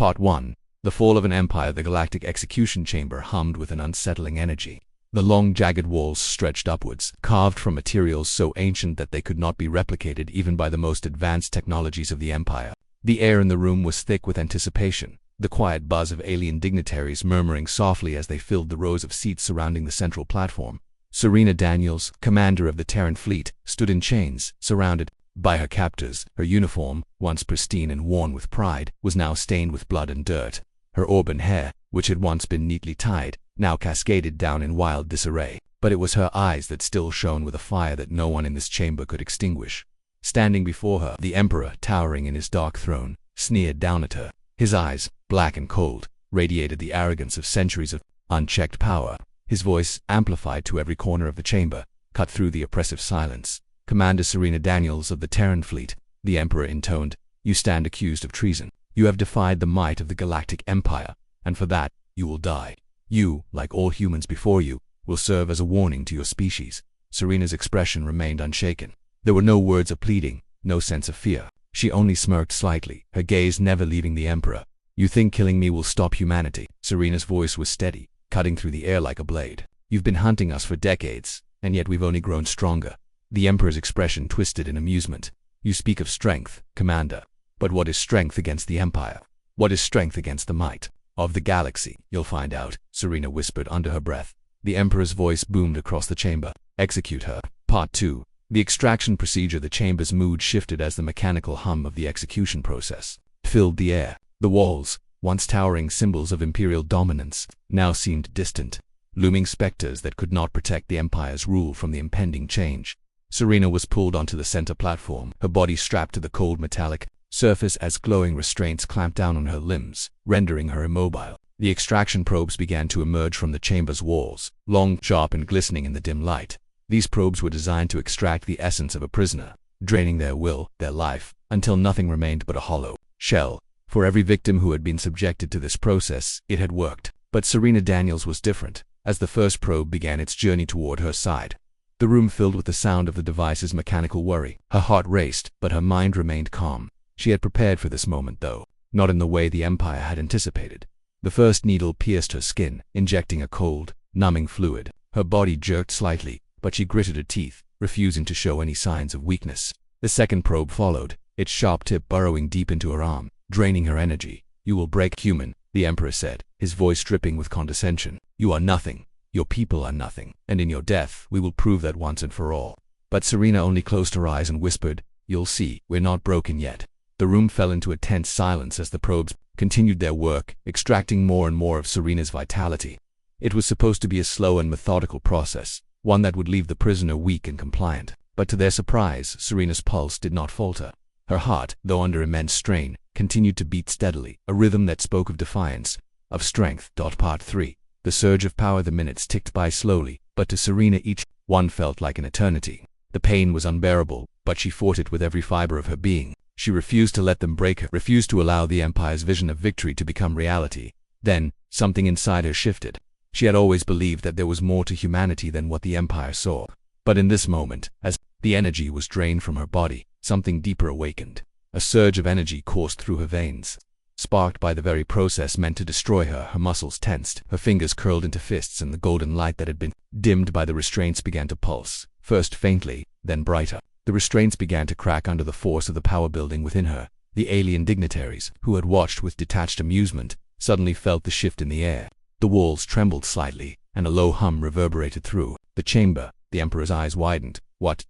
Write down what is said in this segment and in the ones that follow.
Part 1. The Fall of an Empire. The galactic execution chamber hummed with an unsettling energy. The long, jagged walls stretched upwards, carved from materials so ancient that they could not be replicated even by the most advanced technologies of the Empire. The air in the room was thick with anticipation, the quiet buzz of alien dignitaries murmuring softly as they filled the rows of seats surrounding the central platform. Serena Daniels, commander of the Terran fleet, stood in chains, surrounded by her captors. Her uniform, once pristine and worn with pride, was now stained with blood and dirt. Her auburn hair, which had once been neatly tied, now cascaded down in wild disarray, but it was her eyes that still shone with a fire that no one in this chamber could extinguish. Standing before her, the Emperor, towering in his dark throne, sneered down at her. His eyes, black and cold, radiated the arrogance of centuries of unchecked power. His voice, amplified to every corner of the chamber, cut through the oppressive silence. "Commander Serena Daniels of the Terran fleet," the Emperor intoned, "you stand accused of treason. You have defied the might of the Galactic Empire, and for that, you will die. You, like all humans before you, will serve as a warning to your species." Serena's expression remained unshaken. There were no words of pleading, no sense of fear. She only smirked slightly, her gaze never leaving the Emperor. "You think killing me will stop humanity?" Serena's voice was steady, cutting through the air like a blade. "You've been hunting us for decades, and yet we've only grown stronger." The Emperor's expression twisted in amusement. "You speak of strength, Commander. But what is strength against the Empire? What is strength against the might of the galaxy? You'll find out," Serena whispered under her breath. The Emperor's voice boomed across the chamber. "Execute her." Part 2. The extraction procedure. The chamber's mood shifted as the mechanical hum of the execution process filled the air. The walls, once towering symbols of imperial dominance, now seemed distant, looming specters that could not protect the Empire's rule from the impending change. Serena was pulled onto the center platform, her body strapped to the cold metallic surface as glowing restraints clamped down on her limbs, rendering her immobile. The extraction probes began to emerge from the chamber's walls, long, sharp, and glistening in the dim light. These probes were designed to extract the essence of a prisoner, draining their will, their life, until nothing remained but a hollow shell. For every victim who had been subjected to this process, it had worked. But Serena Daniels was different. As the first probe began its journey toward her side, the room filled with the sound of the device's mechanical worry. Her heart raced, but her mind remained calm. She had prepared for this moment, though, not in the way the Empire had anticipated. The first needle pierced her skin, injecting a cold, numbing fluid. Her body jerked slightly, but she gritted her teeth, refusing to show any signs of weakness. The second probe followed, its sharp tip burrowing deep into her arm, draining her energy. "You will break, human," the Emperor said, his voice dripping with condescension. "You are nothing. Your people are nothing. And in your death, we will prove that once and for all." But Serena only closed her eyes and whispered, "You'll see, we're not broken yet." The room fell into a tense silence as the probes continued their work, extracting more and more of Serena's vitality. It was supposed to be a slow and methodical process, one that would leave the prisoner weak and compliant. But to their surprise, Serena's pulse did not falter. Her heart, though under immense strain, continued to beat steadily, a rhythm that spoke of defiance, of strength. Part 3. The surge of power. The minutes ticked by slowly, but to Serena each one felt like an eternity. The pain was unbearable, but she fought it with every fiber of her being. She refused to let them break her, refused to allow the Empire's vision of victory to become reality. Then, something inside her shifted. She had always believed that there was more to humanity than what the Empire saw. But in this moment, as the energy was drained from her body, something deeper awakened. A surge of energy coursed through her veins. Sparked by the very process meant to destroy her, her muscles tensed, her fingers curled into fists, and the golden light that had been dimmed by the restraints began to pulse, first faintly, then brighter. The restraints began to crack under the force of the power building within her. The alien dignitaries, who had watched with detached amusement, suddenly felt the shift in the air. The walls trembled slightly, and a low hum reverberated through the chamber. The Emperor's eyes widened. "What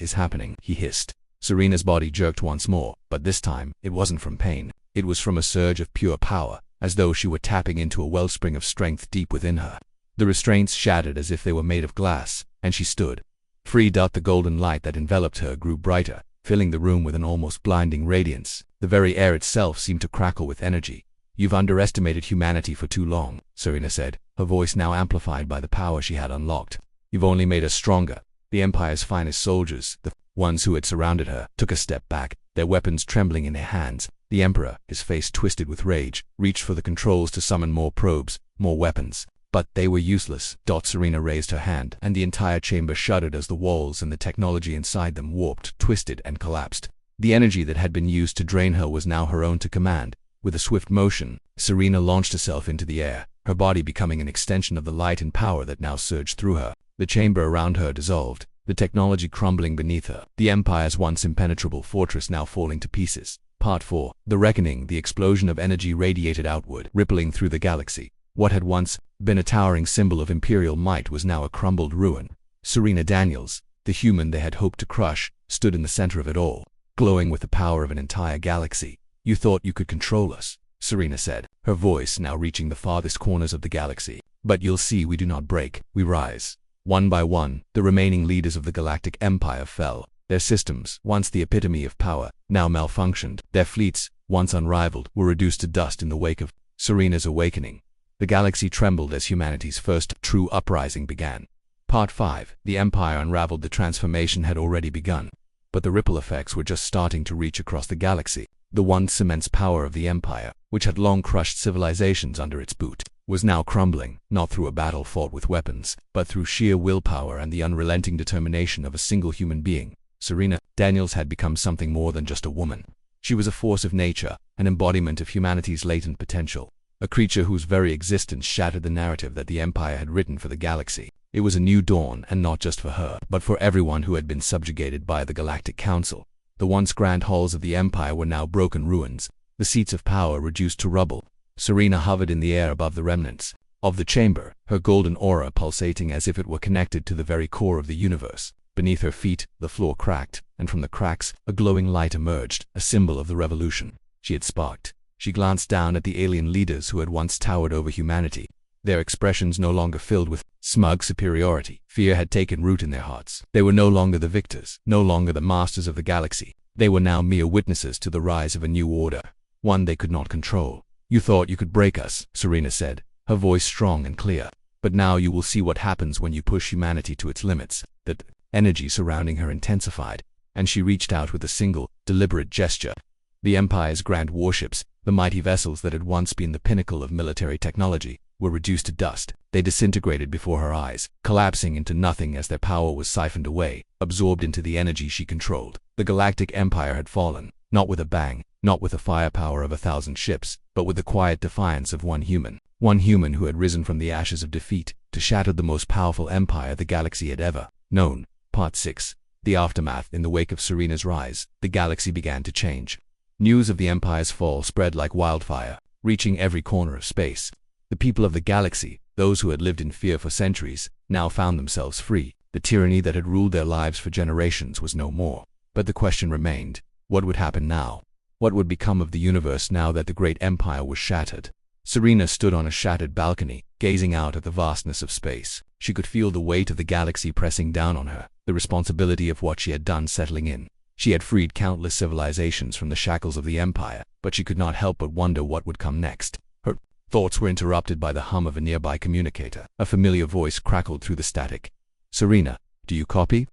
is happening?" he hissed. Serena's body jerked once more, but this time, it wasn't from pain. It was from a surge of pure power, as though she were tapping into a wellspring of strength deep within her. The restraints shattered as if they were made of glass, and she stood free. The golden light that enveloped her grew brighter, filling the room with an almost blinding radiance. The very air itself seemed to crackle with energy. "You've underestimated humanity for too long," Serena said, her voice now amplified by the power she had unlocked. "You've only made us stronger." The Empire's finest soldiers, the ones who had surrounded her, took a step back, their weapons trembling in their hands. The Emperor, his face twisted with rage, reached for the controls to summon more probes, more weapons. But they were useless. Serena raised her hand, and the entire chamber shuddered as the walls and the technology inside them warped, twisted, and collapsed. The energy that had been used to drain her was now her own to command. With a swift motion, Serena launched herself into the air, her body becoming an extension of the light and power that now surged through her. The chamber around her dissolved, the technology crumbling beneath her, the Empire's once impenetrable fortress now falling to pieces. Part 4. The Reckoning. The explosion of energy radiated outward, rippling through the galaxy. What had once been a towering symbol of imperial might was now a crumbled ruin. Serena Daniels, the human they had hoped to crush, stood in the center of it all, glowing with the power of an entire galaxy. "You thought you could control us," Serena said, her voice now reaching the farthest corners of the galaxy. "But you'll see we do not break, we rise." One by one, the remaining leaders of the Galactic Empire fell. Their systems, once the epitome of power, now malfunctioned. Their fleets, once unrivaled, were reduced to dust in the wake of Serena's awakening. The galaxy trembled as humanity's first true uprising began. Part 5. The Empire unraveled. The transformation had already begun, but the ripple effects were just starting to reach across the galaxy. The once immense power of the Empire, which had long crushed civilizations under its boot, was now crumbling, not through a battle fought with weapons, but through sheer willpower and the unrelenting determination of a single human being. Serena Daniels had become something more than just a woman. She was a force of nature, an embodiment of humanity's latent potential, a creature whose very existence shattered the narrative that the Empire had written for the galaxy. It was a new dawn, and not just for her, but for everyone who had been subjugated by the Galactic Council. The once grand halls of the Empire were now broken ruins, the seats of power reduced to rubble. Serena hovered in the air above the remnants of the chamber, her golden aura pulsating as if it were connected to the very core of the universe. Beneath her feet, the floor cracked, and from the cracks, a glowing light emerged, a symbol of the revolution she had sparked. She glanced down at the alien leaders who had once towered over humanity, their expressions no longer filled with smug superiority. Fear had taken root in their hearts. They were no longer the victors, no longer the masters of the galaxy. They were now mere witnesses to the rise of a new order, one they could not control. "You thought you could break us," Serena said, her voice strong and clear. "But now you will see what happens when you push humanity to its limits." The energy surrounding her intensified, and she reached out with a single, deliberate gesture. The Empire's grand warships, the mighty vessels that had once been the pinnacle of military technology, were reduced to dust. They disintegrated before her eyes, collapsing into nothing as their power was siphoned away, absorbed into the energy she controlled. The Galactic Empire had fallen, not with a bang, not with the firepower of 1,000 ships, but with the quiet defiance of one human who had risen from the ashes of defeat to shatter the most powerful empire the galaxy had ever known. Part 6. The Aftermath. In the wake of Serena's rise, the galaxy began to change. News of the Empire's fall spread like wildfire, reaching every corner of space. The people of the galaxy, those who had lived in fear for centuries, now found themselves free. The tyranny that had ruled their lives for generations was no more. But the question remained, what would happen now? What would become of the universe now that the great empire was shattered? Serena stood on a shattered balcony, gazing out at the vastness of space. She could feel the weight of the galaxy pressing down on her, the responsibility of what she had done settling in. She had freed countless civilizations from the shackles of the empire, but she could not help but wonder what would come next. Her thoughts were interrupted by the hum of a nearby communicator. A familiar voice crackled through the static. "Serena, do you copy?"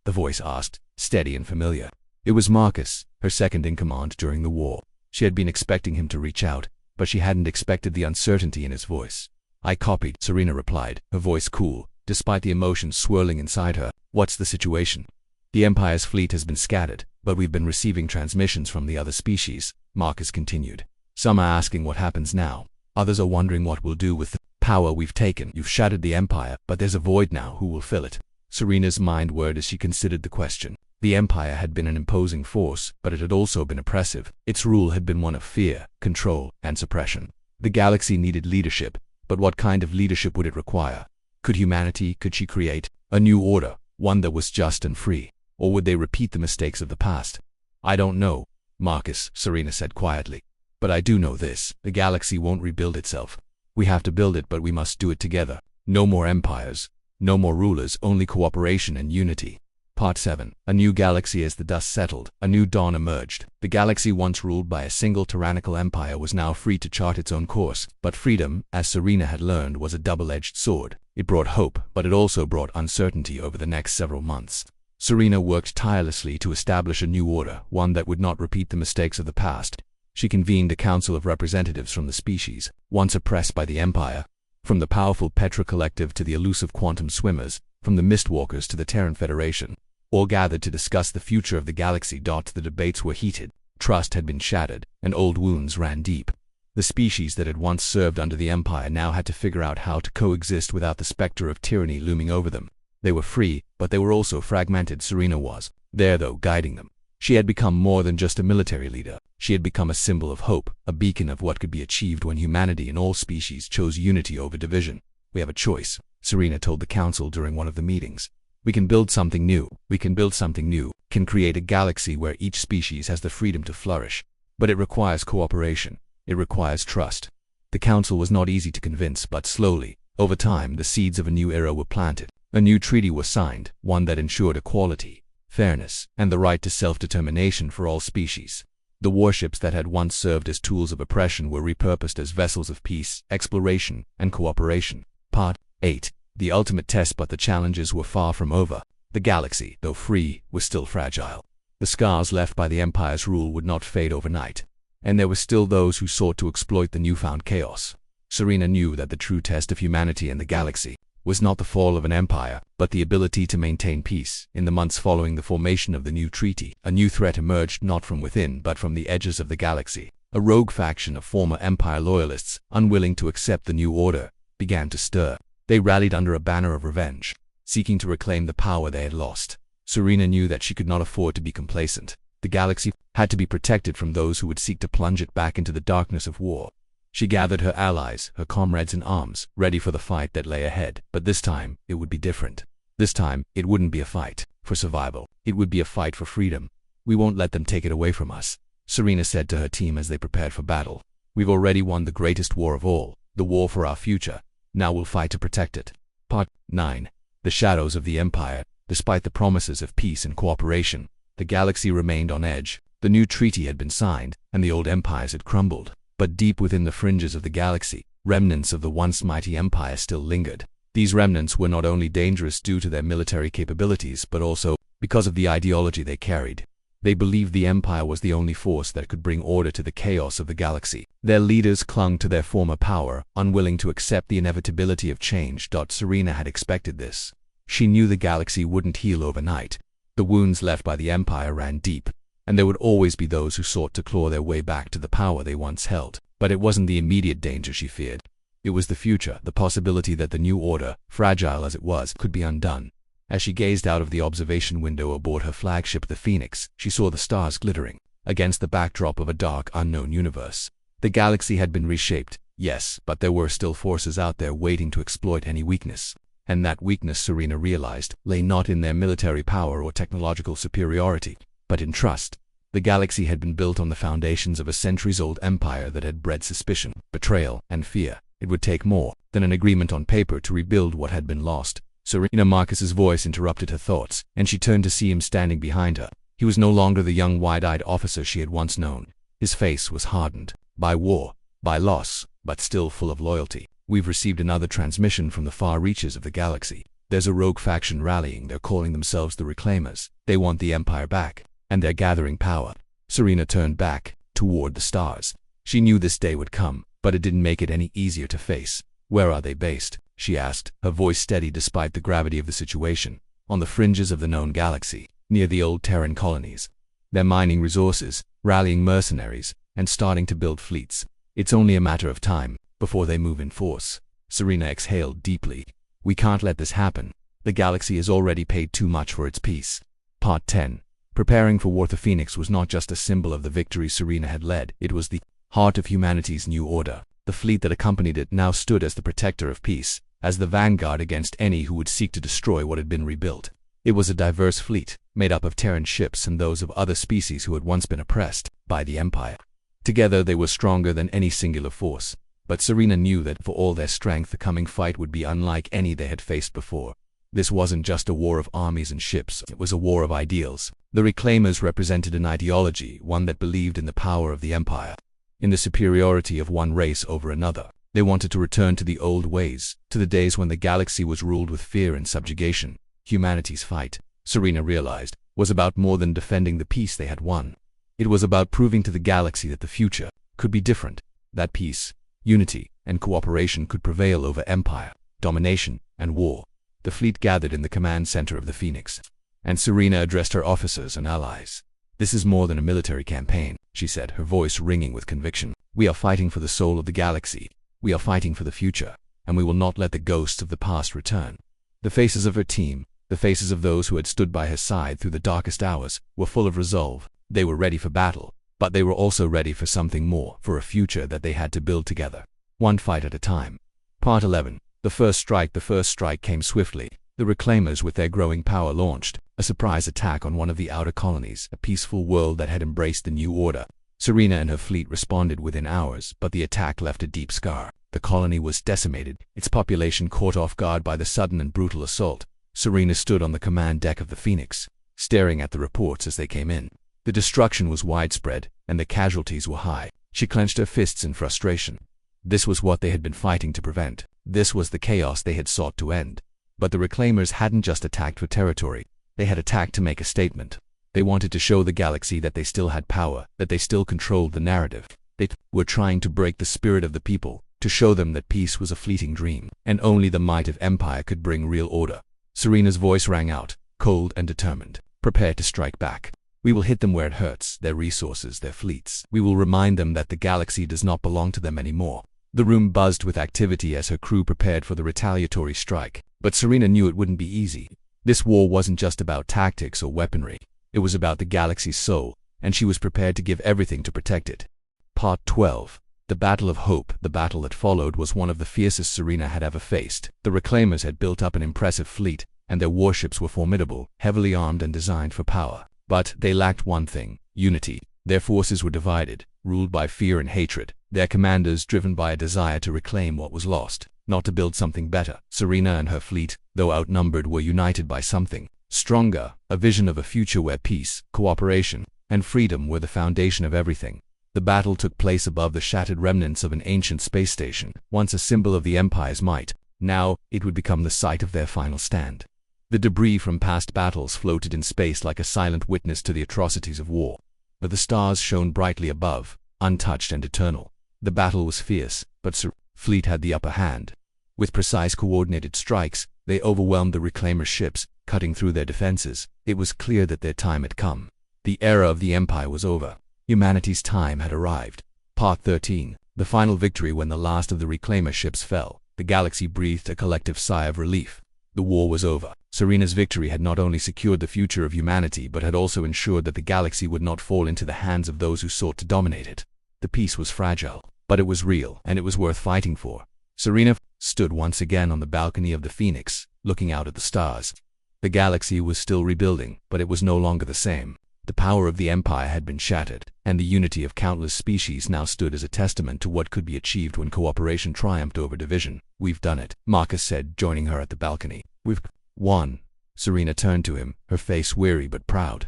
the voice asked, steady and familiar. It was Marcus, her second-in-command during the war. She had been expecting him to reach out, but she hadn't expected the uncertainty in his voice. "I copied," Serena replied, her voice cool, despite the emotions swirling inside her. "What's the situation?" "The Empire's fleet has been scattered, but we've been receiving transmissions from the other species," Marcus continued. "Some are asking what happens now. Others are wondering what we'll do with the power we've taken. You've shattered the Empire, but there's a void now. Who will fill it?" Serena's mind whirred as she considered the question. The Empire had been an imposing force, but it had also been oppressive. Its rule had been one of fear, control, and suppression. The galaxy needed leadership, but what kind of leadership would it require? Could she create a new order, one that was just and free? Or would they repeat the mistakes of the past? "I don't know, Marcus," Serena said quietly. "But I do know this. The galaxy won't rebuild itself. We have to build it, but we must do it together. No more empires, no more rulers, only cooperation and unity." Part 7. A new galaxy. As the dust settled, a new dawn emerged. The galaxy once ruled by a single tyrannical empire was now free to chart its own course. But freedom, as Serena had learned, was a double-edged sword. It brought hope, but it also brought uncertainty over the next several months. Serena worked tirelessly to establish a new order, one that would not repeat the mistakes of the past. She convened a council of representatives from the species, once oppressed by the Empire. From the powerful Petra Collective to the elusive quantum swimmers, from the Mistwalkers to the Terran Federation, all gathered to discuss the future of the galaxy. The debates were heated. Trust had been shattered, and old wounds ran deep. The species that had once served under the Empire now had to figure out how to coexist without the specter of tyranny looming over them. They were free, but they were also fragmented. Serena was there, though, guiding them. She had become more than just a military leader. She had become a symbol of hope, a beacon of what could be achieved when humanity and all species chose unity over division. "We have a choice," Serena told the council during one of the meetings. "We can build something new. We can build something new, can create a galaxy where each species has the freedom to flourish. But it requires cooperation. It requires trust." The council was not easy to convince, but slowly, over time, the seeds of a new era were planted. A new treaty was signed, one that ensured equality, fairness, and the right to self-determination for all species. The warships that had once served as tools of oppression were repurposed as vessels of peace, exploration, and cooperation. Part 8. The ultimate test, but the challenges were far from over. The galaxy, though free, was still fragile. The scars left by the Empire's rule would not fade overnight, and there were still those who sought to exploit the newfound chaos. Serena knew that the true test of humanity and the galaxy was not the fall of an empire, but the ability to maintain peace. In the months following the formation of the new treaty, a new threat emerged, not from within but from the edges of the galaxy. A rogue faction of former Empire loyalists, unwilling to accept the new order, began to stir. They rallied under a banner of revenge, seeking to reclaim the power they had lost. Serena knew that she could not afford to be complacent. The galaxy had to be protected from those who would seek to plunge it back into the darkness of war. She gathered her allies, her comrades in arms, ready for the fight that lay ahead. But this time, it would be different. This time, it wouldn't be a fight for survival. It would be a fight for freedom. "We won't let them take it away from us," Serena said to her team as they prepared for battle. "We've already won the greatest war of all, the war for our future. Now we'll fight to protect it." Part 9. The shadows of the Empire. Despite the promises of peace and cooperation, the galaxy remained on edge. The new treaty had been signed, and the old empires had crumbled. But deep within the fringes of the galaxy, remnants of the once mighty empire still lingered. These remnants were not only dangerous due to their military capabilities, but also because of the ideology they carried. They believed the empire was the only force that could bring order to the chaos of the galaxy. Their leaders clung to their former power, unwilling to accept the inevitability of change. Serena had expected this. She knew the galaxy wouldn't heal overnight. The wounds left by the empire ran deep, and there would always be those who sought to claw their way back to the power they once held. But it wasn't the immediate danger she feared. It was the future, the possibility that the new order, fragile as it was, could be undone. As she gazed out of the observation window aboard her flagship, the Phoenix, she saw the stars glittering against the backdrop of a dark, unknown universe. The galaxy had been reshaped, yes, but there were still forces out there waiting to exploit any weakness. And that weakness, Serena realized, lay not in their military power or technological superiority, but in trust. The galaxy had been built on the foundations of a centuries-old empire that had bred suspicion, betrayal, and fear. It would take more than an agreement on paper to rebuild what had been lost. Serena Marcus's voice interrupted her thoughts, and she turned to see him standing behind her. He was no longer the young, wide-eyed officer she had once known. His face was hardened by war, by loss, but still full of loyalty. "We've received another transmission from the far reaches of the galaxy. There's a rogue faction rallying. They're calling themselves the Reclaimers. They want the Empire back, and they're gathering power." Serena turned back, toward the stars. She knew this day would come, but it didn't make it any easier to face. "Where are they based?" she asked, her voice steady despite the gravity of the situation. "On the fringes of the known galaxy, near the old Terran colonies. They're mining resources, rallying mercenaries, and starting to build fleets. It's only a matter of time before they move in force." Serena exhaled deeply. "We can't let this happen. The galaxy has already paid too much for its peace." Part 10. Preparing for war. The Phoenix was not just a symbol of the victory Serena had led. It was the heart of humanity's new order. The fleet that accompanied it now stood as the protector of peace, as the vanguard against any who would seek to destroy what had been rebuilt. It was a diverse fleet, made up of Terran ships and those of other species who had once been oppressed by the Empire. Together they were stronger than any singular force. But Serena knew that for all their strength, the coming fight would be unlike any they had faced before. This wasn't just a war of armies and ships, it was a war of ideals. The Reclaimers represented an ideology, one that believed in the power of the Empire, in the superiority of one race over another. They wanted to return to the old ways, to the days when the galaxy was ruled with fear and subjugation. Humanity's fight, Serena realized, was about more than defending the peace they had won. It was about proving to the galaxy that the future could be different, that peace, unity, and cooperation could prevail over empire, domination, and war. The fleet gathered in the command center of the Phoenix, and Serena addressed her officers and allies. "This is more than a military campaign. she said, her voice ringing with conviction. We are fighting for the soul of the galaxy. We are fighting for the future, and we will not let the ghosts of the past return. The faces of her team, the faces of those who had stood by her side through the darkest hours, were full of resolve. They were ready for battle, but they were also ready for something more, for a future that they had to build together, one fight at a time. Part 11. The first strike. The first strike came swiftly. The Reclaimers, with their growing power, launched a surprise attack on one of the outer colonies, a peaceful world that had embraced the new order. Serena and her fleet responded within hours, but the attack left a deep scar. The colony was decimated, its population caught off guard by the sudden and brutal assault. Serena stood on the command deck of the Phoenix, staring at the reports as they came in. The destruction was widespread, and the casualties were high. She clenched her fists in frustration. This was what they had been fighting to prevent. This was the chaos they had sought to end. But the Reclaimers hadn't just attacked for territory. They had attacked to make a statement. They wanted to show the galaxy that they still had power, that they still controlled the narrative. They were trying to break the spirit of the people, to show them that peace was a fleeting dream, and only the might of empire could bring real order. Serena's voice rang out, cold and determined. Prepare to strike back. We will hit them where it hurts, their resources, their fleets. We will remind them that the galaxy does not belong to them anymore. The room buzzed with activity as her crew prepared for the retaliatory strike. But Serena knew it wouldn't be easy. This war wasn't just about tactics or weaponry. It was about the galaxy's soul, and she was prepared to give everything to protect it. Part 12. The Battle of Hope. The battle that followed was one of the fiercest Serena had ever faced. The Reclaimers had built up an impressive fleet, and their warships were formidable, heavily armed and designed for power. But they lacked one thing: unity. Their forces were divided, ruled by fear and hatred, their commanders driven by a desire to reclaim what was lost, not to build something better. Serena and her fleet, though outnumbered, were united by something stronger, a vision of a future where peace, cooperation, and freedom were the foundation of everything. The battle took place above the shattered remnants of an ancient space station, once a symbol of the Empire's might. Now, it would become the site of their final stand. The debris from past battles floated in space like a silent witness to the atrocities of war. But the stars shone brightly above, untouched and eternal. The battle was fierce, but Serena's fleet had the upper hand. With precise coordinated strikes, they overwhelmed the Reclaimer ships, cutting through their defenses. It was clear that their time had come. The era of the Empire was over. Humanity's time had arrived. Part 13. The final victory. When the last of the Reclaimer ships fell, the galaxy breathed a collective sigh of relief. The war was over. Serena's victory had not only secured the future of humanity, but had also ensured that the galaxy would not fall into the hands of those who sought to dominate it. The peace was fragile, but it was real, and it was worth fighting for. Serena stood once again on the balcony of the Phoenix, looking out at the stars. The galaxy was still rebuilding, but it was no longer the same. The power of the Empire had been shattered, and the unity of countless species now stood as a testament to what could be achieved when cooperation triumphed over division. We've done it, Marcus said, joining her at the balcony. We've won. Serena turned to him, her face weary but proud.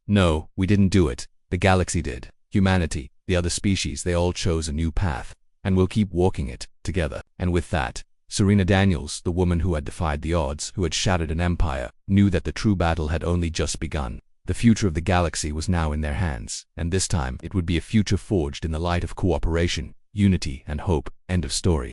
No, we didn't do it. The galaxy did. Humanity, the other species, they all chose a new path, and we'll keep walking it, together. And with that, Serena Daniels, the woman who had defied the odds, who had shattered an empire, knew that the true battle had only just begun. The future of the galaxy was now in their hands, and this time it would be a future forged in the light of cooperation, unity, and hope. End of story.